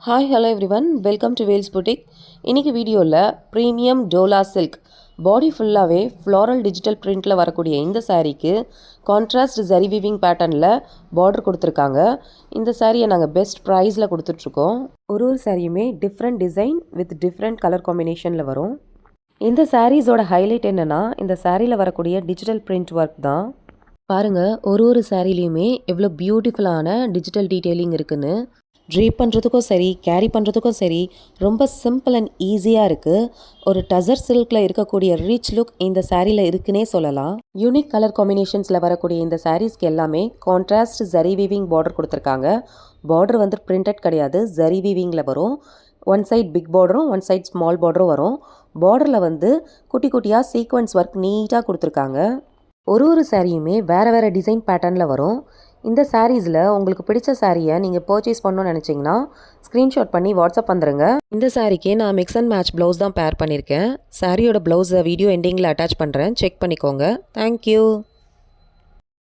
Hi hello everyone, welcome to Vels boutique. இன்றைக்கி வீடியோவில் premium Dola silk பாடி ஃபுல்லாகவே ஃப்ளாரல் டிஜிட்டல் பிரிண்டில் வரக்கூடிய இந்த சாரீக்கு கான்ட்ராஸ்ட் ஜரி வீவிங் பேட்டர்னில் பார்டர் கொடுத்துருக்காங்க. இந்த சாரியை நாங்கள் பெஸ்ட் ப்ரைஸில் கொடுத்துட்ருக்கோம். ஒரு சாரியுமே different design with different colour காம்பினேஷனில் வரும். இந்த சாரீஸோட ஹைலைட் என்னென்னா, இந்த சாரியில் வரக்கூடிய டிஜிட்டல் பிரிண்ட் ஒர்க் தான். பாருங்கள், ஒரு சாரிலையுமே எவ்வளோ பியூட்டிஃபுல்லான டிஜிட்டல் டீட்டெயிலிங் இருக்குன்னு. ட்ரீப் பண்ணுறதுக்கும் சரி, கேரி பண்ணுறதுக்கும் சரி, ரொம்ப சிம்பிள் அண்ட் ஈஸியாக இருக்குது. ஒரு டசர் சில்கில் இருக்கக்கூடிய ரிச் லுக் இந்த சாரியில் இருக்குன்னே சொல்லலாம். யூனிக் கலர் காம்பினேஷன்ஸில் வரக்கூடிய இந்த சாரீஸ்க்கு எல்லாமே கான்ட்ராஸ்ட் ஜரி வீவிங் பார்டர் கொடுத்துருக்காங்க. பார்டர் வந்து பிரிண்டட் கிடையாது, ஜரி வீவிங்கில் வரும். ஒன் சைட் பிக் பார்டரும் ஒன் சைட் ஸ்மால் பார்டரும் வரும். பார்டரில் வந்து குட்டி குட்டியாக சீக்வன்ஸ் ஒர்க் நீட்டாக கொடுத்துருக்காங்க. ஒரு சாரியுமே வேறு டிசைன் பேட்டர்னில் வரும். இந்த சாரீஸில் உங்களுக்கு பிடிச்ச சாரியை நீங்கள் பர்ச்சேஸ் பண்ணணும்னு நினச்சிங்கன்னா ஸ்க்ரீன்ஷாட் பண்ணி வாட்ஸ்அப் வந்துடுங்க. இந்த சாரிக்கு நான் மிக்ஸ் அண்ட் மேட்ச் ப்ளவுஸ் தான் பேர் பண்ணியிருக்கேன். சாரியோட ப்ளவுஸை வீடியோ எண்டிங்கில் அட்டாச் பண்ணுறேன், செக் பண்ணிக்கோங்க. தேங்க்யூ.